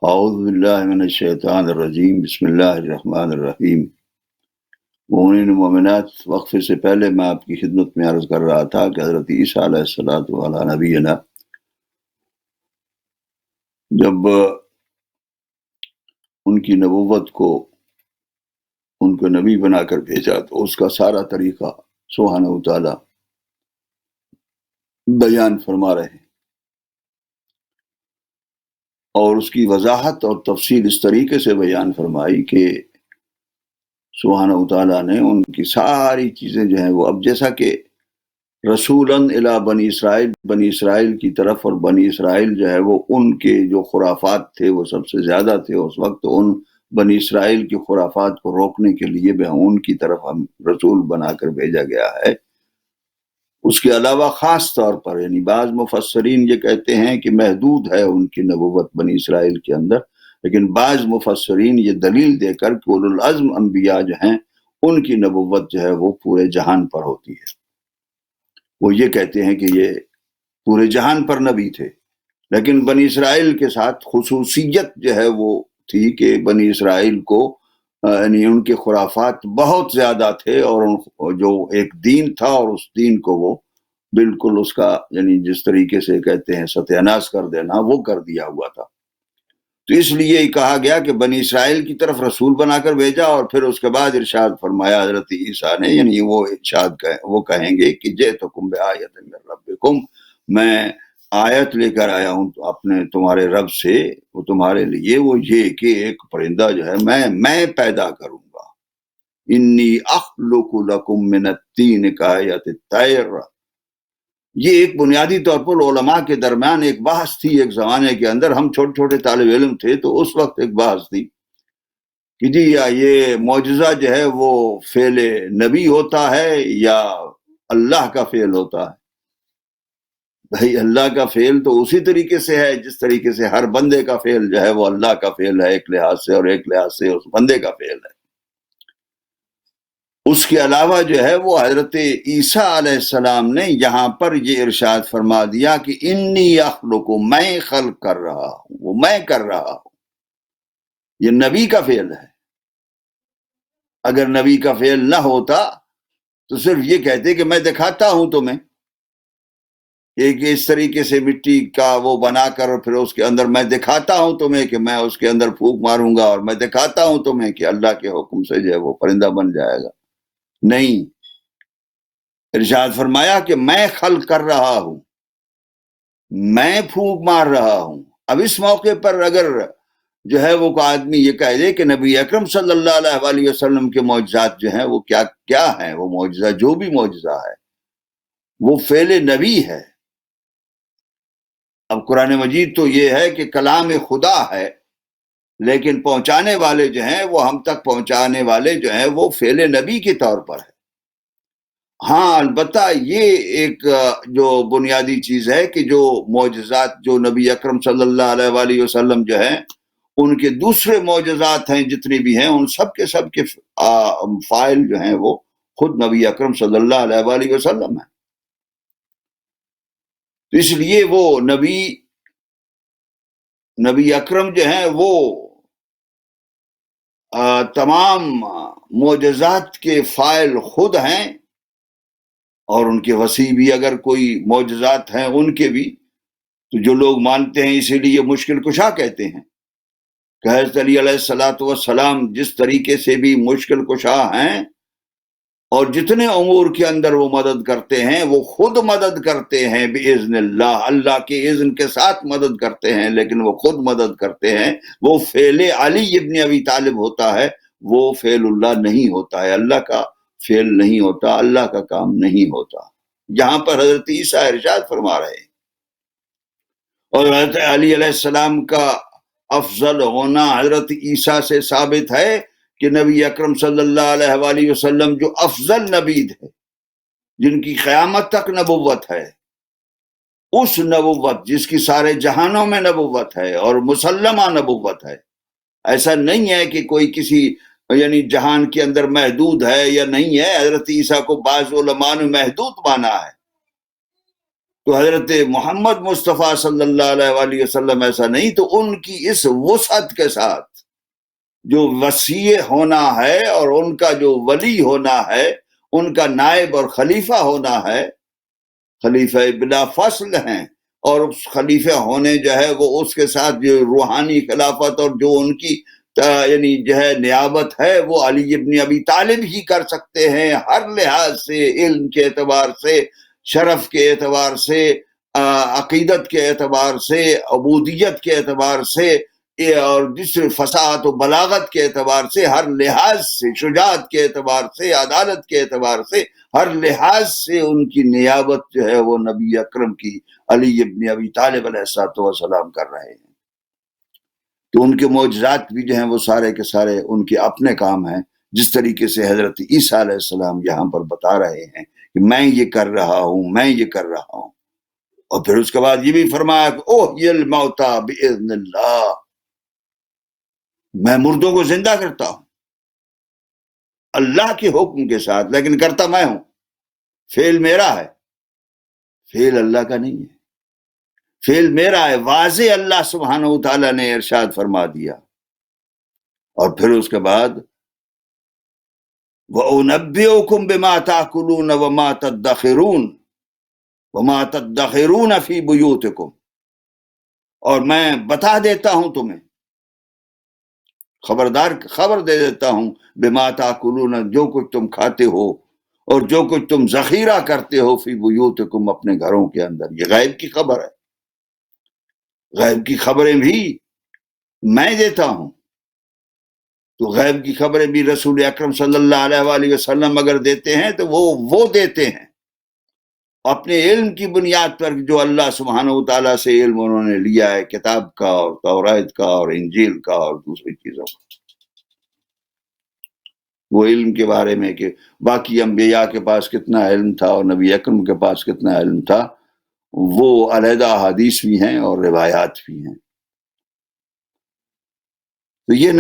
اعوذ باللہ من الشیطان الرجیم، بسم اللہ الرحمن الرحیم۔ مومنین و مومنات، وقفے سے پہلے میں آپ کی خدمت میں عرض کر رہا تھا کہ حضرت عیسیٰ علیہ الصلوۃ علی نبینا جب ان کی نبوت کو ان کو نبی بنا کر بھیجا تو اس کا سارا طریقہ سبحانہ و تعالی بیان فرما رہے ہیں، اور اس کی وضاحت اور تفصیل اس طریقے سے بیان فرمائی کہ سبحانہ و تعالیٰ نے ان کی ساری چیزیں جو ہیں وہ، اب جیسا کہ رسولاً الی بنی اسرائیل کی طرف، اور بنی اسرائیل جو ہے وہ ان کے جو خرافات تھے وہ سب سے زیادہ تھے اس وقت، ان بنی اسرائیل کی خرافات کو روکنے کے لیے بھی ان کی طرف ہم رسول بنا کر بھیجا گیا ہے۔ اس کے علاوہ خاص طور پر یعنی بعض مفسرین یہ کہتے ہیں کہ محدود ہے ان کی نبوت بنی اسرائیل کے اندر، لیکن بعض مفسرین یہ دلیل دے کر کہ اولو العزم انبیاء جو ہیں ان کی نبوت جو ہے وہ پورے جہان پر ہوتی ہے، وہ یہ کہتے ہیں کہ یہ پورے جہان پر نبی تھے، لیکن بنی اسرائیل کے ساتھ خصوصیت جو ہے وہ تھی کہ بنی اسرائیل کو یعنی ان کے خرافات بہت زیادہ تھے، اور جو ایک دین تھا اور اس دین کو وہ بالکل اس کا یعنی جس طریقے سے کہتے ہیں ستیہ ناش کر دینا، وہ کر دیا ہوا تھا۔ تو اس لیے ہی کہا گیا کہ بنی اسرائیل کی طرف رسول بنا کر بھیجا، اور پھر اس کے بعد ارشاد فرمایا حضرت عیسیٰ نے، یعنی وہ کہیں گے کہ جئتکم بآیۃ من ربکم، میں آیت لے کر آیا ہوں اپنے تمہارے رب سے، وہ تمہارے لیے وہ یہ کہ ایک پرندہ جو ہے میں پیدا کروں گا، انی اخلق لکم من الطین کہیۃ الطیر۔ یہ ایک بنیادی طور پر علماء کے درمیان ایک بحث تھی ایک زمانے کے اندر، ہم چھوٹے چھوٹے طالب علم تھے تو اس وقت ایک بحث تھی کہ جی یہ معجزہ جو ہے وہ فعل نبی ہوتا ہے یا اللہ کا فعل ہوتا ہے؟ بھائی اللہ کا فعل تو اسی طریقے سے ہے جس طریقے سے ہر بندے کا فعل جو ہے وہ اللہ کا فعل ہے ایک لحاظ سے، اور ایک لحاظ سے اس بندے کا فعل ہے۔ اس کے علاوہ جو ہے وہ حضرت عیسیٰ علیہ السلام نے یہاں پر یہ ارشاد فرما دیا کہ انی اخلق، میں خلق کر رہا ہوں، وہ میں کر رہا ہوں، یہ نبی کا فعل ہے۔ اگر نبی کا فعل نہ ہوتا تو صرف یہ کہتے کہ میں دکھاتا ہوں تمہیں کہ اس طریقے سے مٹی کا وہ بنا کر، اور پھر اس کے اندر میں دکھاتا ہوں تمہیں کہ میں اس کے اندر پھونک ماروں گا، اور میں دکھاتا ہوں تمہیں کہ اللہ کے حکم سے جو ہے وہ پرندہ بن جائے گا۔ نہیں، ارشاد فرمایا کہ میں خلق کر رہا ہوں، میں پھونک مار رہا ہوں۔ اب اس موقع پر اگر جو ہے وہ آدمی یہ کہہ دے کہ نبی اکرم صلی اللہ علیہ وآلہ وسلم کے معجزات جو ہیں وہ کیا ہیں، وہ معجزہ جو بھی معجزہ ہے وہ فعل نبی ہے۔ اب قرآن مجید تو یہ ہے کہ کلام خدا ہے، لیکن پہنچانے والے جو ہیں وہ ہم تک پہنچانے والے جو ہیں وہ فعل نبی کے طور پر ہے۔ ہاں البتہ یہ ایک جو بنیادی چیز ہے کہ جو معجزات جو نبی اکرم صلی اللہ علیہ وآلہ وسلم جو ہیں ان کے دوسرے معجزات ہیں جتنے بھی ہیں، ان سب کے فاعل جو ہیں وہ خود نبی اکرم صلی اللہ علیہ وآلہ وسلم ہیں۔ تو اس لیے وہ نبی اکرم جو ہیں وہ تمام معجزات کے فاعل خود ہیں، اور ان کے وسیع بھی اگر کوئی معجزات ہیں ان کے بھی، تو جو لوگ مانتے ہیں اسی لیے مشکل کشا کہتے ہیں کہ حضرت علی علیہ السلام جس طریقے سے بھی مشکل کشا ہیں، اور جتنے امور کے اندر وہ مدد کرتے ہیں وہ خود مدد کرتے ہیں باذن اللہ، اللہ کے اذن کے ساتھ مدد کرتے ہیں، لیکن وہ خود مدد کرتے ہیں۔ وہ فعل علی ابن ابی طالب ہوتا ہے، وہ فعل اللہ نہیں ہوتا ہے، اللہ کا فعل نہیں ہوتا، اللہ کا کام نہیں ہوتا۔ یہاں پر حضرت عیسیٰ ارشاد فرما رہے ہیں، اور حضرت علی علیہ السلام کا افضل ہونا حضرت عیسیٰ سے ثابت ہے کہ نبی اکرم صلی اللہ علیہ وآلہ وسلم جو افضل نبی تھے، جن کی قیامت تک نبوت ہے، اس نبوت جس کی سارے جہانوں میں نبوت ہے اور مسلمہ نبوت ہے، ایسا نہیں ہے کہ کوئی کسی یعنی جہان کے اندر محدود ہے یا نہیں ہے۔ حضرت عیسیٰ کو بعض علماء نے محدود مانا ہے، تو حضرت محمد مصطفیٰ صلی اللہ علیہ وآلہ وسلم ایسا نہیں، تو ان کی اس وسعت کے ساتھ جو وسیع ہونا ہے اور ان کا جو ولی ہونا ہے، ان کا نائب اور خلیفہ ہونا ہے، خلیفہ بلا فصل ہیں، اور اس خلیفہ ہونے جو ہے وہ اس کے ساتھ جو روحانی خلافت اور جو ان کی یعنی جو ہے نیابت ہے وہ علی ابن ابی طالب ہی کر سکتے ہیں، ہر لحاظ سے، علم کے اعتبار سے، شرف کے اعتبار سے، عقیدت کے اعتبار سے، عبودیت کے اعتبار سے، اور دوسرے فصاحت و بلاغت کے اعتبار سے، ہر لحاظ سے، شجاعت کے اعتبار سے، عدالت کے اعتبار سے، ہر لحاظ سے ان کی نیابت جو ہے وہ نبی اکرم کی علی ابن ابی طالب علیہ السلام کر رہے ہیں۔ تو ان کے معجزات بھی جو ہیں وہ سارے کے سارے ان کے اپنے کام ہیں، جس طریقے سے حضرت عیسیٰ علیہ السلام یہاں پر بتا رہے ہیں کہ میں یہ کر رہا ہوں، میں یہ کر رہا ہوں۔ اور پھر اس کے بعد یہ بھی فرمایا کہ احیی الموتی باذن اللہ، میں مردوں کو زندہ کرتا ہوں اللہ کے حکم کے ساتھ، لیکن کرتا میں ہوں، فعل میرا ہے، فعل اللہ کا نہیں ہے، فعل میرا ہے، واضح اللہ سبحانہ و تعالیٰ نے ارشاد فرما دیا۔ اور پھر اس کے بعد وَأُنَبِّئُكُم بِمَا تَأْكُلُونَ وَمَا تَدَّخِرُونَ وَمَا تَدَّخِرُونَ فِي بُيُوتِكُم، اور میں بتا دیتا ہوں تمہیں، خبر دے دیتا ہوں، بِمَا تَأْكُلُونَ، جو کچھ تم کھاتے ہو اور جو کچھ تم ذخیرہ کرتے ہو، فی بیوتکم، اپنے گھروں کے اندر۔ یہ غیب کی خبر ہے، غیب کی خبریں بھی میں دیتا ہوں۔ تو غیب کی خبریں بھی رسول اکرم صلی اللہ علیہ وآلہ وسلم اگر دیتے ہیں تو وہ دیتے ہیں اپنے علم کی بنیاد پر، جو اللہ سبحانہ و تعالیٰ سے علم انہوں نے لیا ہے، کتاب کا اور تورات کا اور انجیل کا اور دوسری چیزوں کا، وہ علم کے بارے میں کہ باقی انبیاء کے پاس کتنا علم تھا اور نبی اکرم کے پاس کتنا علم تھا، وہ علیحدہ حدیث بھی ہیں اور روایات بھی ہیں۔ تو یہ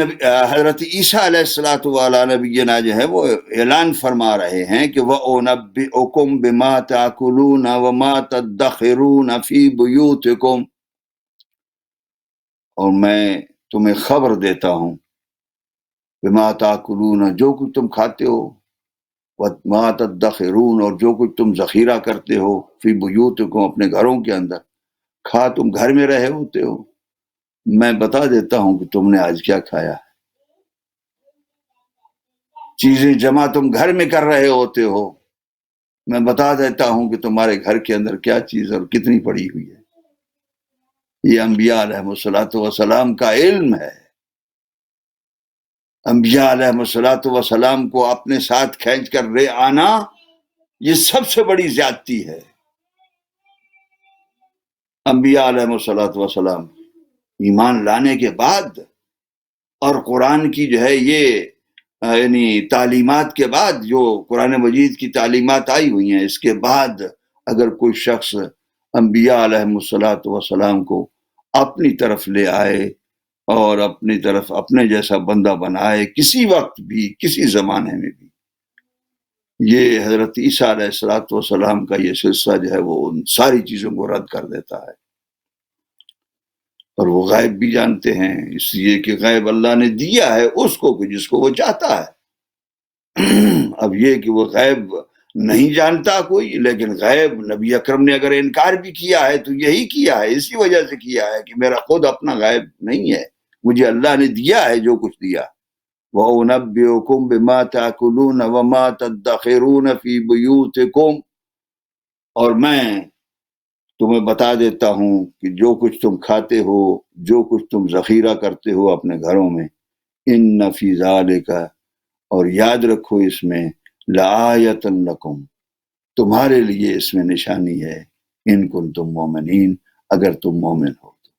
حضرت عیسیٰ علیہ الصلوۃ والسلام نبینا جو ہے وہ اعلان فرما رہے ہیں کہ وَأُنَبِّئُكُم بِمَا تَأْكُلُونَ وَمَا تَدَّخِرُونَ فِي بُيُوتِكُم، اور میں تمہیں خبر دیتا ہوں، بِمَا تَأْكُلُونَ، جو کچھ تم کھاتے ہو، وَمَا تَدَّخِرُونَ، اور جو کچھ تم ذخیرہ کرتے ہو، فِي بُيُوتِكُم، اپنے گھروں کے اندر، کھا تم گھر میں رہے ہوتے ہو، میں بتا دیتا ہوں کہ تم نے آج کیا کھایا ہے، چیزیں جمع تم گھر میں کر رہے ہوتے ہو، میں بتا دیتا ہوں کہ تمہارے گھر کے اندر کیا چیز اور کتنی پڑی ہوئی ہے۔ یہ انبیاء علیہ الصلوۃ والسلام کا علم ہے۔ انبیاء علیہ الصلوۃ والسلام کو اپنے ساتھ کھینچ کر لے آنا، یہ سب سے بڑی زیادتی ہے۔ انبیاء علیہ الصلوۃ والسلام ایمان لانے کے بعد اور قرآن کی جو ہے یہ یعنی تعلیمات کے بعد، جو قرآن مجید کی تعلیمات آئی ہوئی ہیں، اس کے بعد اگر کوئی شخص انبیاء علیہ الصلوۃ والسلام کو اپنی طرف لے آئے اور اپنی طرف اپنے جیسا بندہ بنائے، کسی وقت بھی، کسی زمانے میں بھی، یہ حضرت عیسیٰ علیہ الصلوۃ والسلام کا یہ سلسلہ جو ہے وہ ان ساری چیزوں کو رد کر دیتا ہے۔ اور وہ غیب بھی جانتے ہیں، اس لیے کہ غیب اللہ نے دیا ہے اس کو کہ جس کو وہ چاہتا ہے۔ اب یہ کہ وہ غیب نہیں جانتا کوئی، لیکن غیب نبی اکرم نے اگر انکار بھی کیا ہے تو یہی کیا ہے، اسی وجہ سے کیا ہے کہ میرا خود اپنا غیب نہیں ہے، مجھے اللہ نے دیا ہے جو کچھ دیا۔ وَأُنَبِّئُكُم بِمَا تَأْكُلُونَ وَمَا تَدَّخِرُونَ فِي بُيُوتِكُم، اور میں تمہیں بتا دیتا ہوں کہ جو کچھ تم کھاتے ہو، جو کچھ تم ذخیرہ کرتے ہو اپنے گھروں میں، ان فی ذالک، اور یاد رکھو اس میں، لآیۃ لکم، تمہارے لیے اس میں نشانی ہے، ان کنتم مومنین، اگر تم مومن ہو تو،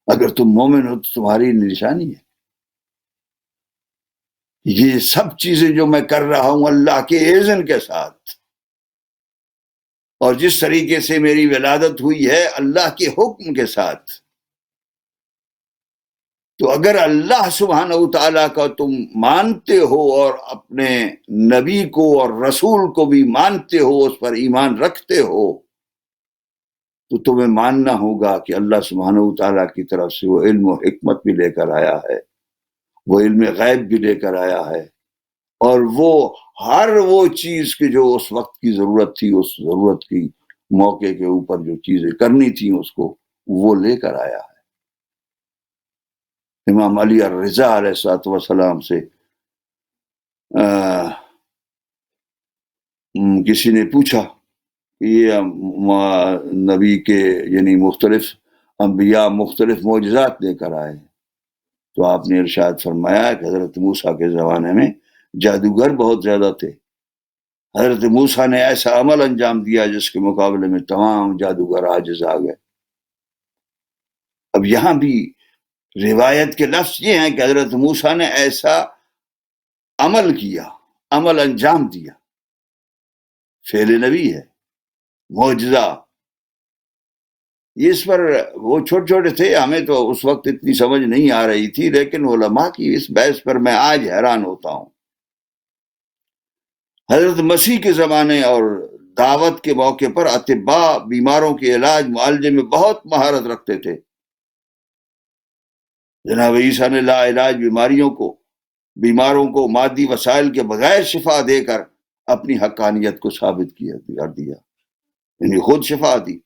اگر تم مومن ہو تو تمہاری نشانی ہے۔ یہ سب چیزیں جو میں کر رہا ہوں اللہ کے اذن کے ساتھ، اور جس طریقے سے میری ولادت ہوئی ہے اللہ کے حکم کے ساتھ، تو اگر اللہ سبحانہ و تعالیٰ کا تم مانتے ہو اور اپنے نبی کو اور رسول کو بھی مانتے ہو، اس پر ایمان رکھتے ہو، تو تمہیں ماننا ہوگا کہ اللہ سبحانہ و تعالیٰ کی طرف سے وہ علم و حکمت بھی لے کر آیا ہے، وہ علم غیب بھی لے کر آیا ہے، اور وہ ہر وہ چیز کی جو اس وقت کی ضرورت تھی، اس ضرورت کی موقع کے اوپر جو چیزیں کرنی تھیں اس کو وہ لے کر آیا ہے۔ امام علی الرضا علیہ السلام سے کسی نے پوچھا کہ یہ نبی کے یعنی مختلف انبیاء مختلف معجزات لے کر آئے، تو آپ نے ارشاد فرمایا کہ حضرت موسیٰ کے زمانے میں جادوگر بہت زیادہ تھے، حضرت موسیٰ نے ایسا عمل انجام دیا جس کے مقابلے میں تمام جادوگر عاجز آ گئے۔ اب یہاں بھی روایت کے لفظ یہ ہیں کہ حضرت موسیٰ نے ایسا عمل کیا، عمل انجام دیا، فعل نبی ہے، معجزہ۔ اس پر وہ چھوٹے چھوٹے تھے، ہمیں تو اس وقت اتنی سمجھ نہیں آ رہی تھی، لیکن علماء کی اس بحث پر میں آج حیران ہوتا ہوں۔ حضرت مسیح کے زمانے اور دعوت کے موقع پر اطباء بیماروں کے علاج معالجے میں بہت مہارت رکھتے تھے۔ جناب عیسیٰ نے لا علاج بیماروں کو مادی وسائل کے بغیر شفا دے کر اپنی حقانیت کو ثابت کر دیا، یعنی خود شفا دی۔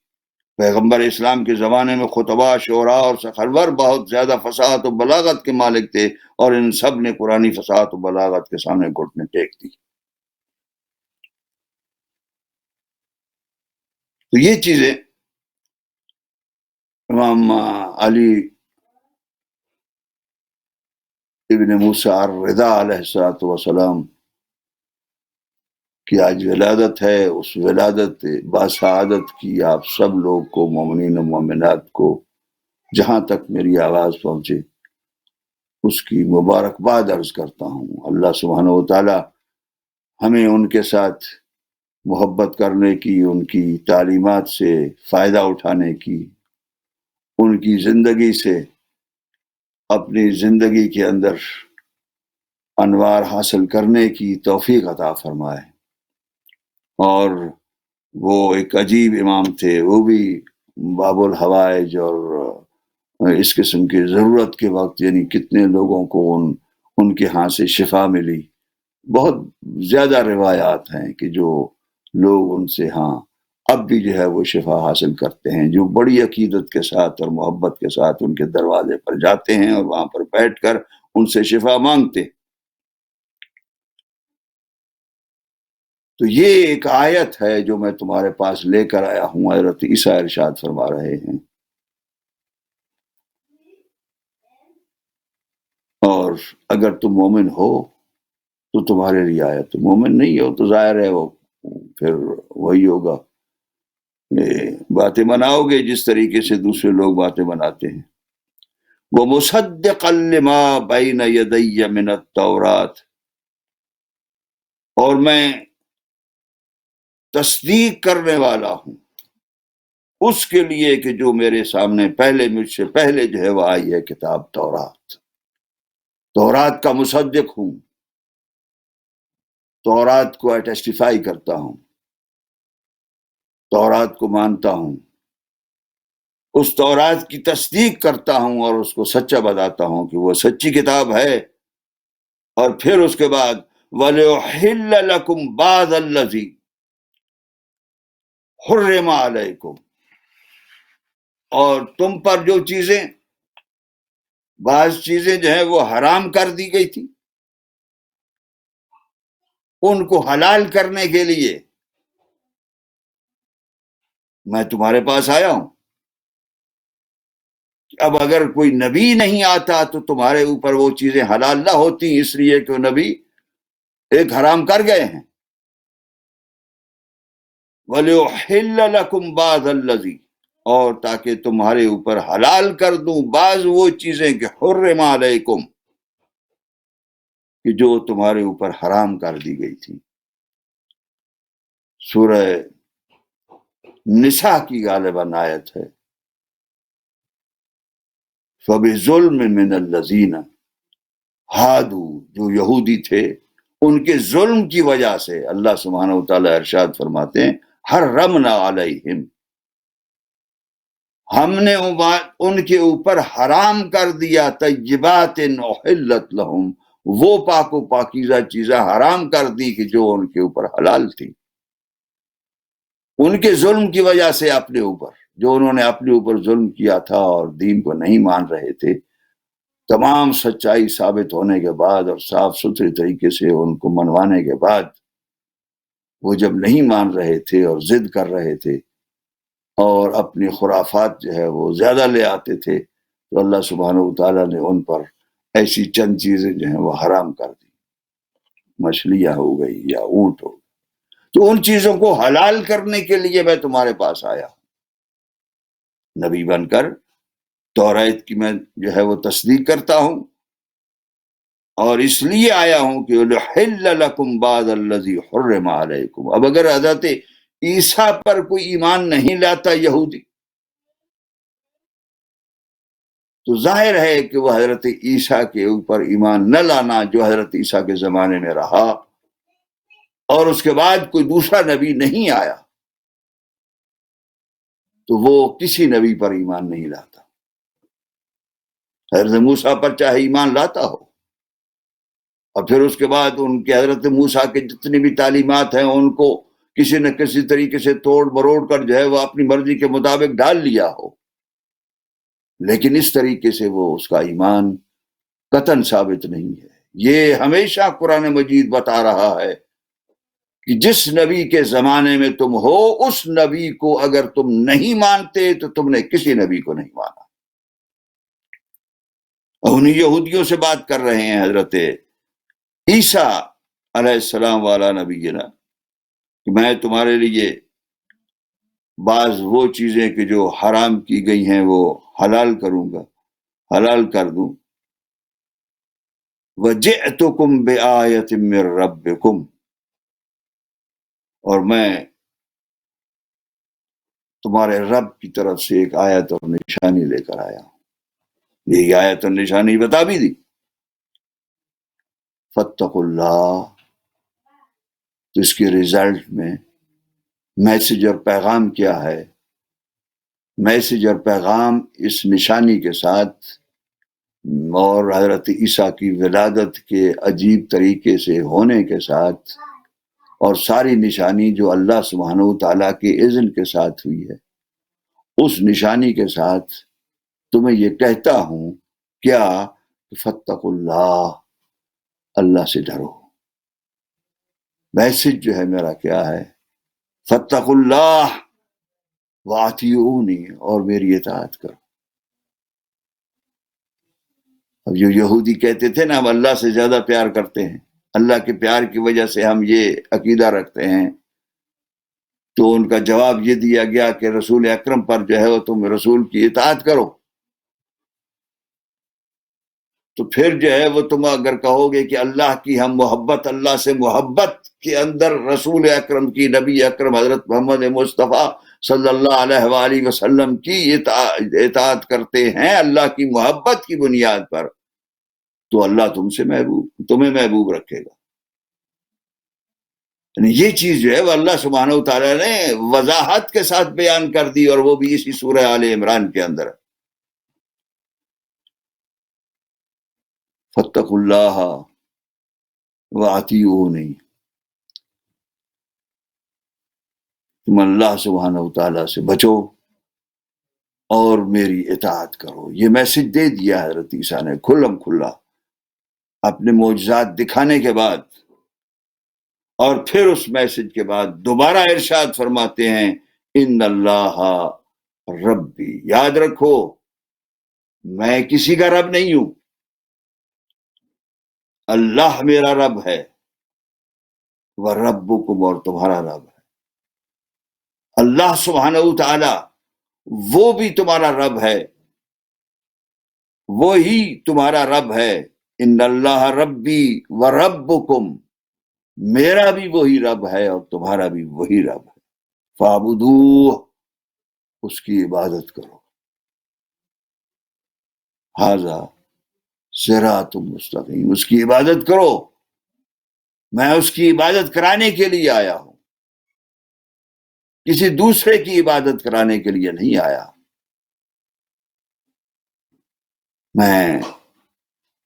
پیغمبر اسلام کے زمانے میں خطباء، شعراء اور سخرور بہت زیادہ فصاحت و بلاغت کے مالک تھے، اور ان سب نے قرآنی فصاحت و بلاغت کے سامنے گھٹنے ٹیک دی۔ تو یہ چیزیں امام علی ابن موسیٰ الرضا علیہ السلام کی آج ولادت ہے، اس ولادت باسعادت کی آپ سب لوگ کو، مومنین و مومنات کو، جہاں تک میری آواز پہنچے اس کی مبارکباد عرض کرتا ہوں۔ اللہ سبحانہ و تعالی ہمیں ان کے ساتھ محبت کرنے کی، ان کی تعلیمات سے فائدہ اٹھانے کی، ان کی زندگی سے اپنی زندگی کے اندر انوار حاصل کرنے کی توفیق عطا فرمائے۔ اور وہ ایک عجیب امام تھے، وہ بھی باب الحوائج اور اس قسم کی ضرورت کے وقت یعنی کتنے لوگوں کو ان کے ہاں سے شفا ملی۔ بہت زیادہ روایات ہیں کہ جو لوگ ان سے اب بھی جو ہے وہ شفا حاصل کرتے ہیں، جو بڑی عقیدت کے ساتھ اور محبت کے ساتھ ان کے دروازے پر جاتے ہیں اور وہاں پر بیٹھ کر ان سے شفا مانگتے۔ تو یہ ایک آیت ہے جو میں تمہارے پاس لے کر آیا ہوں۔ حضرت عیسیٰ ارشاد فرما رہے ہیں، اور اگر تم مومن ہو تو تمہارے رعایت، مومن نہیں ہو تو ظاہر ہے وہ پھر وہی ہوگا، باتیں مناؤ گے جس طریقے سے دوسرے لوگ باتیں مناتے ہیں۔ وَمُصَدِّقًا لِمَا بَيْنَ يَدَيَّ مِنَ التَّوْرَاتِ، اور میں تصدیق کرنے والا ہوں اس کے لیے کہ جو میرے سامنے پہلے، مجھ سے پہلے جو ہے وہ آئی ہے کتاب تورات کا مصدق ہوں، تورات کو ٹیسٹیفائی کرتا ہوں، تورات کو مانتا ہوں، اس تورات کی تصدیق کرتا ہوں اور اس کو سچا بتاتا ہوں کہ وہ سچی کتاب ہے۔ اور پھر اس کے بعد وَلِيُحِلَّ لَكُمْ بَعْضَ الَّذِي حُرِّمَ عَلَيْكُمْ، اور تم پر جو چیزیں، بعض چیزیں جو ہیں وہ حرام کر دی گئی تھی، ان کو حلال کرنے کے لیے میں تمہارے پاس آیا ہوں۔ اب اگر کوئی نبی نہیں آتا تو تمہارے اوپر وہ چیزیں حلال نہ ہوتی، اس لیے کہ نبی ایک حرام کر گئے ہیں۔ وَلِيُحِلَّ لَكُمْ بَعْضَ الَّذِي، اور تاکہ تمہارے اوپر حلال کر دوں بعض وہ چیزیں کہ حرم علیکم، کہ جو تمہارے اوپر حرام کر دی گئی تھی۔ سورہ نساء کی غالباً آیت ہے، فَبِظُلْمٍ مِّنَ الَّذِينَ هَادُوا، جو یہودی تھے ان کے ظلم کی وجہ سے اللہ سبحانہ وتعالی ارشاد فرماتے ہیں حرمنا علیہم، ہم نے ان کے اوپر حرام کر دیا طیبات احلت لہم، وہ پاک و پاکیزہ چیزیں حرام کر دی کہ جو ان کے اوپر حلال تھی، ان کے ظلم کی وجہ سے اپنے اوپر، جو انہوں نے اپنے اوپر ظلم کیا تھا اور دین کو نہیں مان رہے تھے، تمام سچائی ثابت ہونے کے بعد اور صاف ستھری طریقے سے ان کو منوانے کے بعد وہ جب نہیں مان رہے تھے اور ضد کر رہے تھے اور اپنی خرافات جو ہے وہ زیادہ لے آتے تھے، تو اللہ سبحانہ وتعالیٰ نے ان پر ایسی چند چیزیں جو ہیں وہ حرام کر دی، مچھلیاں ہو گئی یا اونٹ ہو گئی، تو ان چیزوں کو حلال کرنے کے لیے میں تمہارے پاس آیا ہوں نبی بن کر، توریت کی میں جو ہے وہ تصدیق کرتا ہوں، اور اس لیے آیا ہوں کہ لِحِلَّ لَكُمْ بَعْضَ الَّذِي حُرِّمَ عَلَيْكُمْ۔ اب اگر حضرت عیسیٰ پر کوئی ایمان نہیں لاتا یہودی، تو ظاہر ہے کہ وہ حضرت عیسیٰ کے اوپر ایمان نہ لانا جو حضرت عیسیٰ کے زمانے میں رہا اور اس کے بعد کوئی دوسرا نبی نہیں آیا، تو وہ کسی نبی پر ایمان نہیں لاتا۔ حضرت موسیٰ پر چاہے ایمان لاتا ہو، اور پھر اس کے بعد ان کے حضرت موسیٰ کے جتنی بھی تعلیمات ہیں ان کو کسی نہ کسی طریقے سے توڑ مروڑ کر جو ہے وہ اپنی مرضی کے مطابق ڈال لیا ہو، لیکن اس طریقے سے وہ اس کا ایمان قطعاً ثابت نہیں ہے۔ یہ ہمیشہ قرآن مجید بتا رہا ہے کہ جس نبی کے زمانے میں تم ہو، اس نبی کو اگر تم نہیں مانتے تو تم نے کسی نبی کو نہیں مانا۔ اور انہیں یہودیوں سے بات کر رہے ہیں حضرت عیسیٰ علیہ السلام والا نبینا، کہ میں تمہارے لیے بعض وہ چیزیں کہ جو حرام کی گئی ہیں وہ حلال کروں گا، حلال کر دوں۔ وَجِئْتُكُمْ بِآیَةٍ مِّن رَبِّكُمْ، اور میں تمہارے رب کی طرف سے ایک آیت اور نشانی لے کر آیا ہوں۔ یہی آیت اور نشانی بتا بھی دی۔ فَاتَّقُوا اللَّهَ، تو اس کے رزلٹ میں میسج اور پیغام کیا ہے؟ میسج اور پیغام اس نشانی کے ساتھ اور حضرت عیسیٰ کی ولادت کے عجیب طریقے سے ہونے کے ساتھ اور ساری نشانی جو اللہ سبحانہ وتعالیٰ کے اذن کے ساتھ ہوئی ہے، اس نشانی کے ساتھ تمہیں یہ کہتا ہوں کیا؟ فَاتَّقُوا اللَّهَ، اللہ سے ڈرو۔ میسج جو ہے میرا کیا ہے؟ فَاتَّقُوا اللَّهَ وَأَطِیعُونِی، اور میری اطاعت کرو۔ اب جو یہودی کہتے تھے نا ہم اللہ سے زیادہ پیار کرتے ہیں، اللہ کے پیار کی وجہ سے ہم یہ عقیدہ رکھتے ہیں، تو ان کا جواب یہ دیا گیا کہ رسول اکرم پر جو ہے وہ تم رسول کی اطاعت کرو۔ تو پھر جو ہے وہ تم اگر کہو گے کہ اللہ کی ہم محبت، اللہ سے محبت کے اندر رسول اکرم کی، نبی اکرم حضرت محمد مصطفیٰ صلی اللہ علیہ وآلہ وسلم کی اطاعت کرتے ہیں اللہ کی محبت کی بنیاد پر، تو اللہ تمہیں محبوب رکھے گا۔ یعنی یہ چیز جو ہے وہ اللہ سبحانہ وتعالیٰ نے وضاحت کے ساتھ بیان کر دی، اور وہ بھی اسی سورہ آل عمران کے اندر۔ فَاتَّقُوا اللَّهَ وَأَطِیعُونِی، تم اللہ سبحانہ وتعالیٰ سے بچو اور میری اطاعت کرو۔ یہ میسج دے دیا حضرت عیسیٰ نے کھلم کھلا اپنے معجزات دکھانے کے بعد، اور پھر اس میسج کے بعد دوبارہ ارشاد فرماتے ہیں ان اللہ ربی، یاد رکھو میں کسی کا رب نہیں ہوں، اللہ میرا رب ہے، وَرَبُّكُمْ، اور تمہارا رب ہے۔ اللہ سبحانہ وتعالی وہ بھی تمہارا رب ہے، وہی تمہارا رب ہے۔ ان اللہ ربی وربکم، میرا بھی وہی رب ہے اور تمہارا بھی وہی رب ہے۔ فَاعْبُدُوهُ، اس کی عبادت کرو۔ ھذا صراط مستقیم، اس کی عبادت کرو۔ میں اس کی عبادت کرانے کے لیے آیا ہوں، کسی دوسرے کی عبادت کرانے کے لیے نہیں آیا۔ میں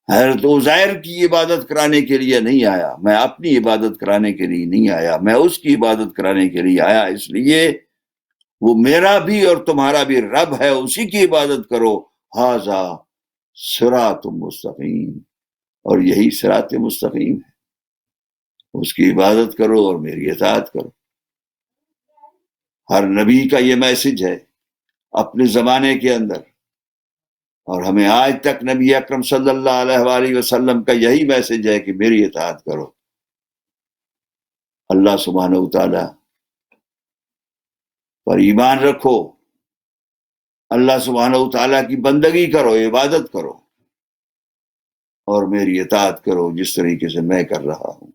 حضرت عزیر کی عبادت کرانے کے لیے نہیں آیا، میں اپنی عبادت کرانے کے لیے نہیں آیا، میں اس کی عبادت کرانے کے لیے آیا، اس لیے وہ میرا بھی اور تمہارا بھی رب ہے، اسی کی عبادت کرو، ھذا صراط مستقیم، اور یہی صراط مستقیم ہے، اس کی عبادت کرو اور میری اطاعت کرو۔ ہر نبی کا یہ میسج ہے اپنے زمانے کے اندر، اور ہمیں آج تک نبی اکرم صلی اللہ علیہ وآلہ وسلم کا یہی میسج ہے کہ میری اطاعت کرو، اللہ سبحانہ وتعالی پر ایمان رکھو، اللہ سبحانہ وتعالی کی بندگی کرو، عبادت کرو، اور میری اطاعت کرو جس طریقے سے میں کر رہا ہوں۔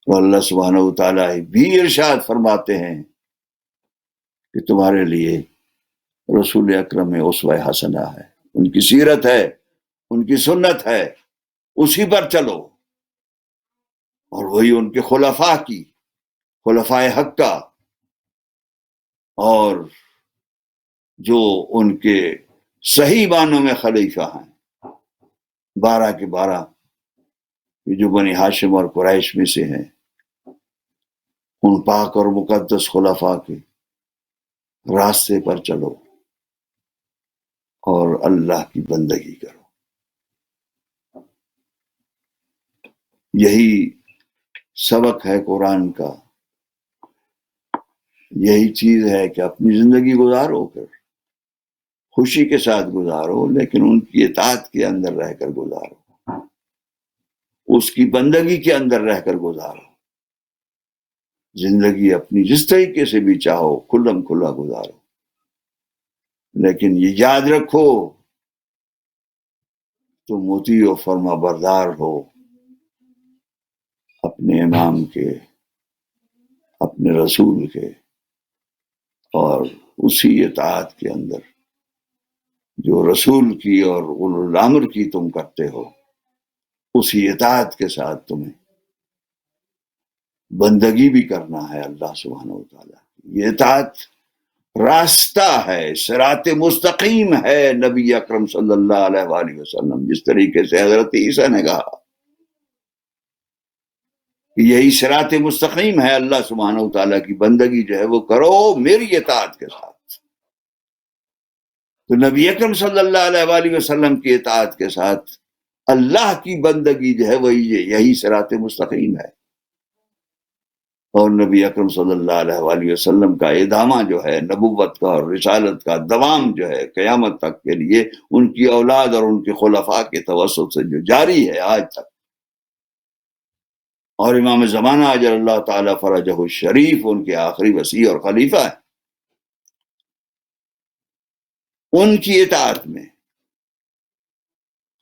اور اللہ سبحانہ وتعالی بھی ارشاد فرماتے ہیں کہ تمہارے لیے رسول اکرم میں اسوہ حسنہ ہے، ان کی سیرت ہے، ان کی سنت ہے، اسی پر چلو، اور وہی ان کے خلفاء کی، خلفاء حق کا، اور جو ان کے صحیح معنوں میں خلیفہ ہیں، 12 کے 12 جو بنی ہاشم اور قریش میں سے ہیں، ان پاک اور مقدس خلفاء کے راستے پر چلو اور اللہ کی بندگی کرو۔ یہی سبق ہے قرآن کا، یہی چیز ہے کہ اپنی زندگی گزارو، پھر خوشی کے ساتھ گزارو، لیکن ان کی اطاعت کے اندر رہ کر گزارو، اس کی بندگی کے اندر رہ کر گزارو، زندگی اپنی جس طریقے سے بھی چاہو کھلم کھلا گزارو، لیکن یہ یاد رکھو تم مطیع و فرما بردار ہو اپنے امام کے، اپنے رسول کے، اور اسی اطاعت کے اندر جو رسول کی اور اولو الامر کی تم کرتے ہو، اسی اطاعت کے ساتھ تمہیں بندگی بھی کرنا ہے اللہ سبحانہ وتعالی۔ یہ اطاعت راستہ ہے، صراط مستقیم ہے۔ نبی اکرم صلی اللہ علیہ وآلہ وسلم جس طریقے سے حضرت عیسیٰ نے کہا کہ یہی صراط مستقیم ہے، اللہ سبحانہ وتعالی کی بندگی جو ہے وہ کرو میری اطاعت کے ساتھ۔ تو نبی اکرم صلی اللہ علیہ وآلہ وسلم کی اطاعت کے ساتھ اللہ کی بندگی جو ہے وہی یہی صراط مستقیم ہے، اور نبی اکرم صلی اللہ علیہ وآلہ وسلم کا ادامہ جو ہے نبوت کا اور رسالت کا دوام جو ہے قیامت تک کے لیے ان کی اولاد اور ان کے خلفاء کے توسط سے جو جاری ہے آج تک۔ اور امام زمانہ اجل اللہ تعالی فرجہ الشریف ان کے آخری وصی اور خلیفہ ہیں، ان کی اطاعت میں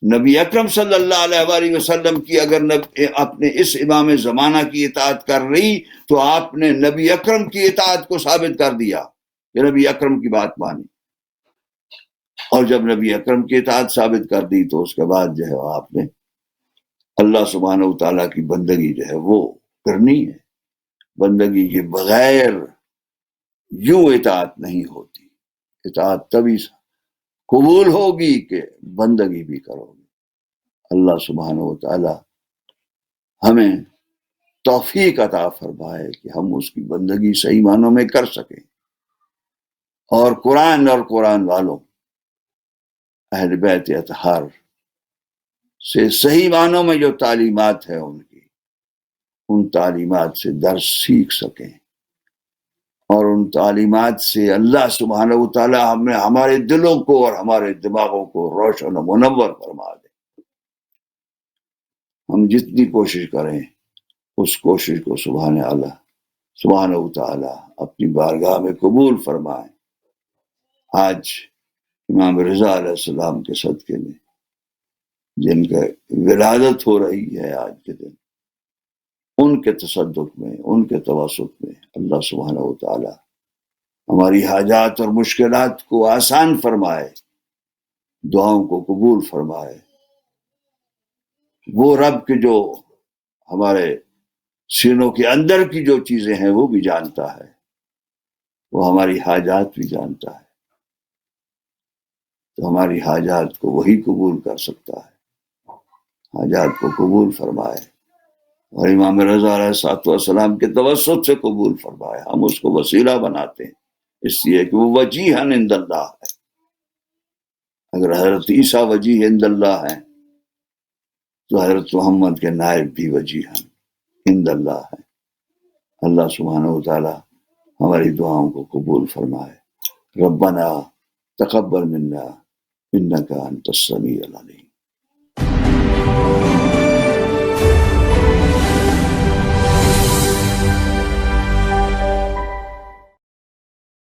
نبی اکرم صلی اللہ علیہ وآلہ وسلم کی اگر اپنے اس امام زمانہ کی اطاعت کر رہی تو آپ نے نبی اکرم کی اطاعت کو ثابت کر دیا کہ نبی اکرم کی بات مانی، اور جب نبی اکرم کی اطاعت ثابت کر دی تو اس کے بعد جو ہے آپ نے اللہ سبحانہ وتعالیٰ کی بندگی جو ہے وہ کرنی ہے۔ بندگی کے بغیر یوں اطاعت نہیں ہوتی، اطاعت تبھی قبول ہوگی کہ بندگی بھی کرو گی۔ اللہ سبحانہ وتعالی ہمیں توفیق عطا فرمائے کہ ہم اس کی بندگی صحیح معنوں میں کر سکیں، اور قرآن والوں اہل بیت اطہار سے صحیح معنوں میں جو تعلیمات ہے ان تعلیمات سے درس سیکھ سکیں، اور ان تعلیمات سے اللہ سبحانہ وتعالی ہمارے دلوں کو اور ہمارے دماغوں کو روشن و منور فرما دے۔ ہم جتنی کوشش کریں اس کوشش کو سبحانہ وتعالی اپنی بارگاہ میں قبول فرمائے۔ آج امام رضا علیہ السلام کے صدقے میں جن کا ولادت ہو رہی ہے آج کے دن، ان کے تصدق میں، ان کے توسط میں اللہ سبحانہ وتعالی ہماری حاجات اور مشکلات کو آسان فرمائے، دعاؤں کو قبول فرمائے۔ وہ رب کے جو ہمارے سینوں کے اندر کی جو چیزیں ہیں وہ بھی جانتا ہے، وہ ہماری حاجات بھی جانتا ہے، تو ہماری حاجات کو وہی قبول کر سکتا ہے، حاجات کو قبول فرمائے، اور امام رضا علیہ الصلوۃ والسلام کے توسط سے قبول فرمائے۔ ہم اس کو وسیلہ بناتے ہیں اس لیے کہ وہ وجیہاً عند اللہ ہے۔ اگر حضرت عیسیٰ وجیہ عند اللہ ہے تو حضرت محمد کے نائب بھی وجیہاً عند اللہ ہے۔ اللہ سبحانہ وتعالی ہماری دعاؤں کو قبول فرمائے۔ ربنا تقبل منا انک انت السمیع العلیم۔